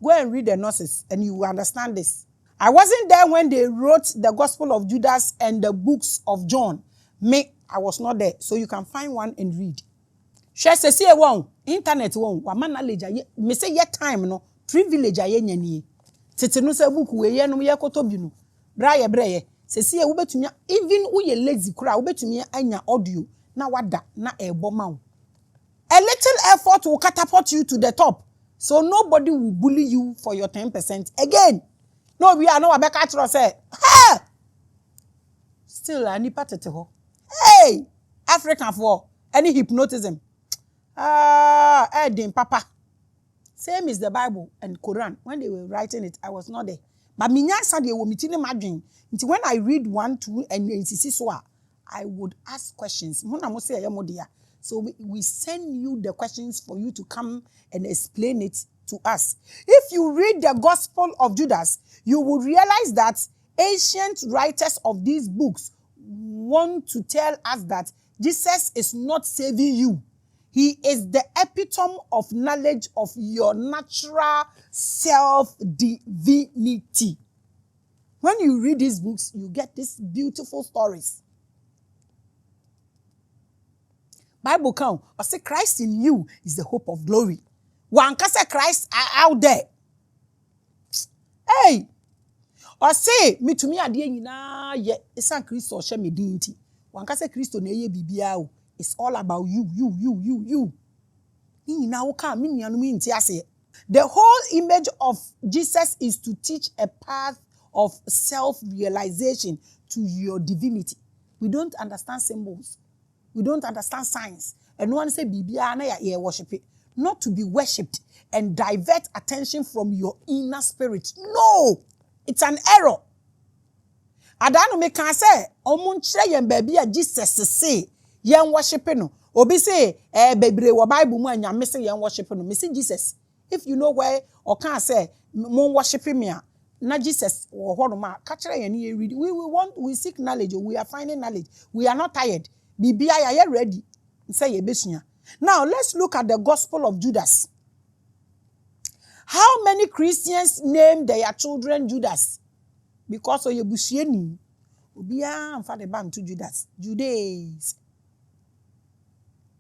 Go and read the Gnosis and you will understand this. I wasn't there when they wrote the Gospel of Judas and the books of John. I was not there. So you can find one and read. Share say one internet one wama knowledge me say yet time no privilege aye nyanie tete no say book we ye no ye kotobi no bra ye breye sesi e wo betumi even wo ye lazy kura wo betumi anya audio na wada na ebo ma wo. A little effort will catapult you to the top, so nobody will bully you for your 10% again. No, we are no abeka tro say hey still ani patete ho hey African for any hypnotism. Edin Papa. Same is the Bible and Quran. When they were writing it, I was not there. But minyasa they were meeting imagine. Until when I read 1, 2, and so I would ask questions. So we send you the questions for you to come and explain it to us. If you read the Gospel of Judas, you will realize that ancient writers of these books want to tell us that Jesus is not saving you. He is the epitome of knowledge of your natural self-divinity. When you read these books, you get these beautiful stories. Bible count, or say Christ in you is the hope of glory. One can say Christ out there. Hey! Or say, me to me adie nyina ye esan Christ or she me dinti. One can say Christ na ye bibia. It's all about you. The whole image of Jesus is to teach a path of self-realization to your divinity. We don't understand symbols. We don't understand signs. And no one say, Bibia na ya worship it. Not to be worshipped and divert attention from your inner spirit. No! It's an error. Adano me can say, omunchre yen baby Jesus say, yen worship no. Obi say, bebre wa Bible mu anya me say yen worship no. Me say Jesus. If you know where or can say, mon worship me na Jesus or hodoma, catch yen read. We seek knowledge, we are finding knowledge. We are not tired. Bibia ya ready. Say ye besunya. Now let's look at the Gospel of Judas. How many Christians name their children Judas? Because of your bushieni. Obia and father bam to Judas. Judas.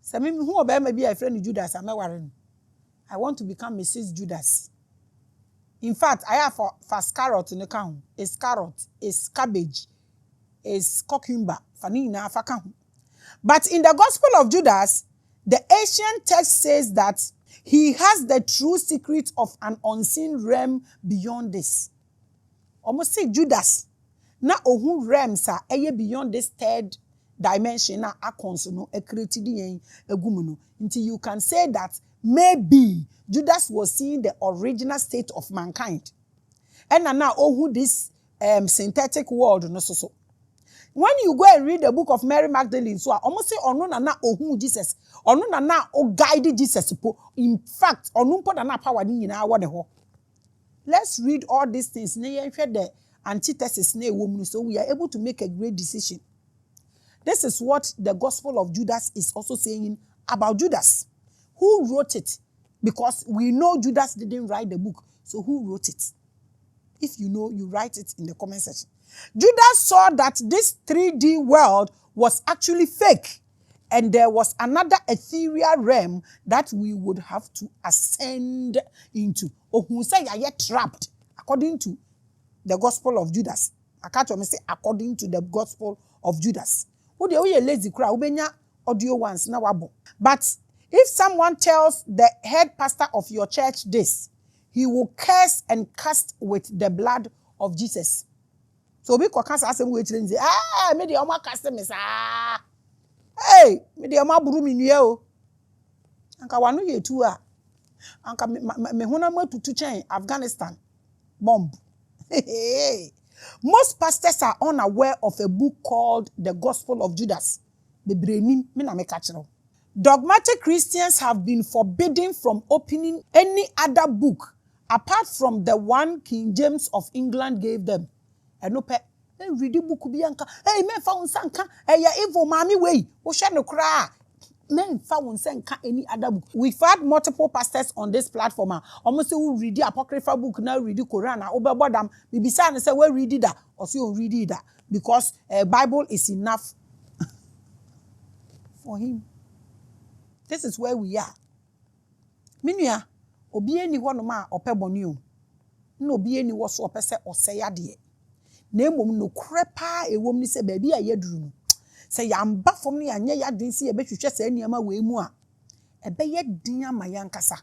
So me who obey me be a friend Judas. I'm worrying. I want to become Mrs. Judas. In fact, I have first carrot in the count. It's carrot, it's cabbage, it's cucumber. Fanina fakahu. But in the Gospel of Judas, the ancient text says that he has the true secret of an unseen realm beyond this. Almost say Judas. Na ohun realms are beyond this third dimension. Na akonsono created egumuno. Until you can say that maybe Judas was seeing the original state of mankind. And now ohun this synthetic world no so. When you go and read the book of Mary Magdalene, so I almost say onu na ohun Jesus, onu na o guide Jesus. In fact, onu po na power ni nyina wo ne ho. Let's read all these things. The antithesis, so we are able to make a great decision. This is what the Gospel of Judas is also saying about Judas. Who wrote it? Because we know Judas didn't write the book. So who wrote it? If you know, you write it in the comment section. Judas saw that this 3D world was actually fake. And there was another ethereal realm that we would have to ascend into. Or who say you are trapped, according to the Gospel of Judas. I can't say according to the Gospel of Judas. Who they are lazy crowd, audio ones now. But if someone tells the head pastor of your church this, he will curse and cast with the blood of Jesus. So we can ask him which say, me the oma cast me sa. Hey, me the oma buru mi nue o. Anka wanu ye tu a. Anka me hona ma tutu chen Afghanistan bomb. Most pastors are unaware of a book called The Gospel of Judas. Dogmatic Christians have been forbidden from opening any other book apart from the one King James of England gave them. And no pet. Read the book bianca. Hey, me found sanka. Hey, ya evil mammy way. O shall no cry. Men found any other book. We've had multiple pastors on this platform. Almost who read the apocryphal book now, read the Quran. Over maybe say we read that or see you read that because Bible is enough for him. This is where we are. Minia obi eni ho no ma opeboni o. Na obi eni wo so opese oseye ade. Na emom no krepa ewom ni se ba bi ayeduru no. Se yamba fom ne anye yaden se ebehwehwe sa niam we mu a ebeye din ama yankasa.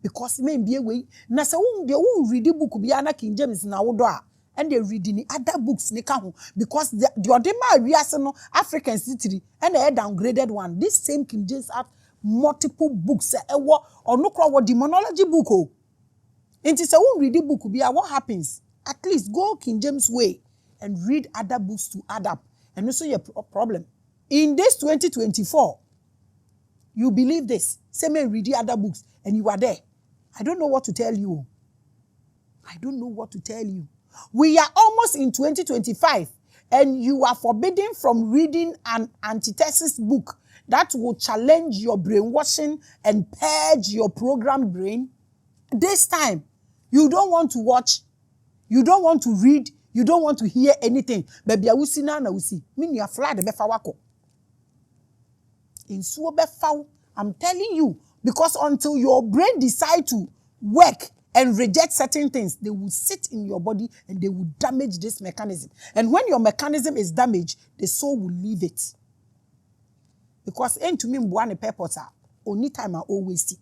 Because men be we na se won read book bia na King James na wodo a and they reading other books ne ka ho because the odema wiase no African city and a downgraded one. This same King James have multiple books ewo ono kro wo demonology book o. Enti se won read book bia what happens? At least go King James way and read other books to add up. And also your problem. In this 2024, you believe this. Say me read the other books and you are there. I don't know what to tell you. I don't know what to tell you. We are almost in 2025 and you are forbidden from reading an antithesis book that will challenge your brainwashing and purge your programmed brain. This time, you don't want to watch, you don't want to read, you don't want to hear anything. Baby, I will see now, Mean you fly the befa wako. In so befa, I'm telling you, because until your brain decide to work and reject certain things, they will sit in your body and they will damage this mechanism. And when your mechanism is damaged, the soul will leave it. Because to me, one purpose, only time I always see.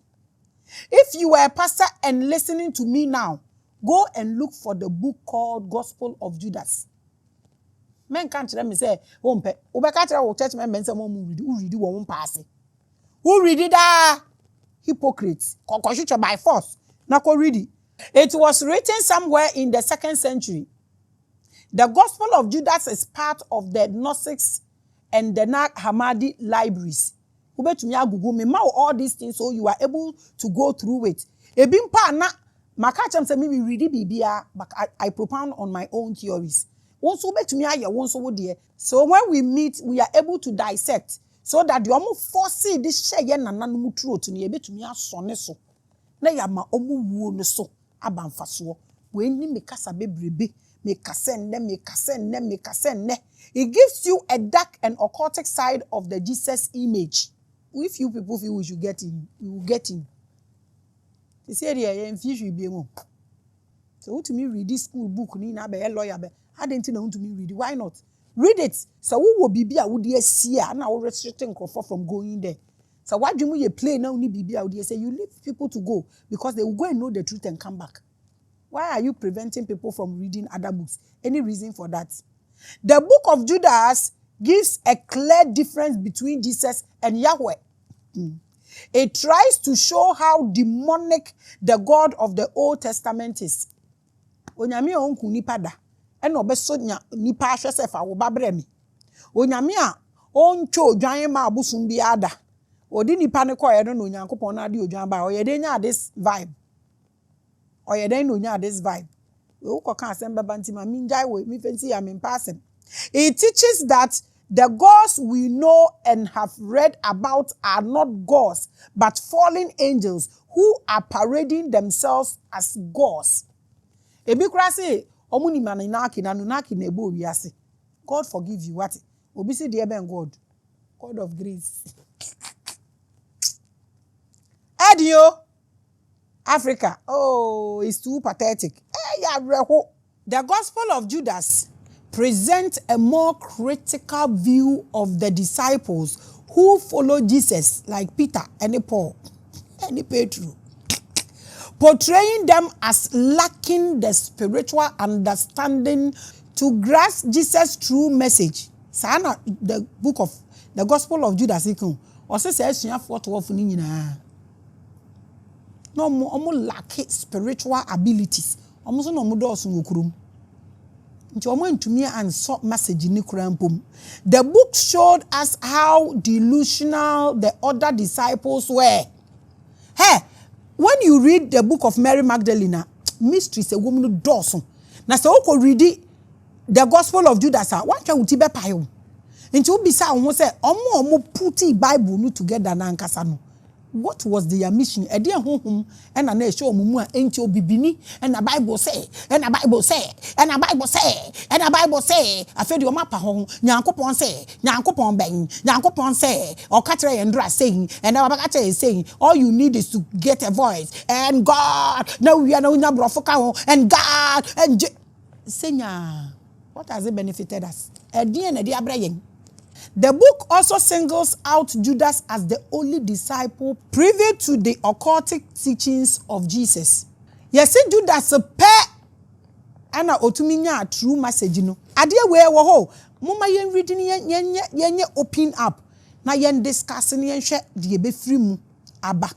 If you are a pastor and listening to me now, go and look for the book called Gospel of Judas. Men can't tell me say, "Wompe, ubekatra church men say who read won pass. Who read it? Hypocrites. Kokoshucha by force. Nako read it. It was written somewhere in the 2nd century. The Gospel of Judas is part of the Gnostics and the Nag Hammadi libraries. Ubetumi agugu me ma all these things so you are able to go through it. Ebimpa na makachem say me read bibia, but I propound on my own theories. So when we meet, we are able to dissect so that you almost foresee this share nananumu truth to me to me so. Na ya ma omu wuo no so abamfaso. We ni mekasa bebrebe, mekasenne. It gives you a dark and occultic side of the Jesus image. If you people feel we should get in, we will get in. They say there in fish will be more. So to me read this school book ni na be a lawyer be. I didn't know to me read it. Why not? Read it. So who will be a would see and I will restricting from going there. So why do you play now ni bibi would say you leave people to go because they will go and know the truth and come back. Why are you preventing people from reading other books? Any reason for that? The book of Judas gives a clear difference between Jesus and Yahweh. It tries to show how demonic the God of the Old Testament is. Onyame onku nipa da ena obeso nipa ahwese fa wo babre mi. Onyame a oncho odwan ma abusum bi ada. Odi nipa ne koye no Onyankopon na ade odwan ba oyede nya this vibe. Oyede no nya this vibe. We ukoka asem baba ntima mi njai we mi fancy ya mi passing. It teaches that the gods we know and have read about are not gods, but fallen angels who are parading themselves as gods. Ebikrasi omuni maninaki na nunaki nebo wiase. God forgive you what? Obisi dear ben God. God of grace. Adio Africa. Oh, it's too pathetic. The Gospel of Judas presents a more critical view of the disciples who follow Jesus, like Peter and Paul and Petru, portraying them as lacking the spiritual understanding to grasp Jesus' true message. Sana the book of the Gospel of Judas or says no more lack spiritual abilities. Almost no more doors in to me and saw message in the book showed us how delusional the other disciples were. Hey, when you read the book of Mary Magdalene, mysteries a woman does. Now so read the Gospel of Judas. What can we be? Nti obisa wo say omo put Bible no together na nkasa no. What was their mission? E dey honhom e na na ehwe omumu a enti obibini e na Bible say, e na Bible say, e na Bible say, e na Bible say. Afedi o mapa ho, Nyankopon say, Nyankopon ben, Nyankopon say, o ka kire yendra saying, and na baka kire saying, all you need is to get a voice and God. Now we are no nya brofo ka ho and God and Senya. What has it benefited us? E dey na dey abrayen. The book also singles out Judas as the only disciple privy to the occultic teachings of Jesus. Yes, Judas pe ana otumi nya true message no. Ade we wo ho, moma yen reading yen open up na yen discuss yen hwe de be free mu aba.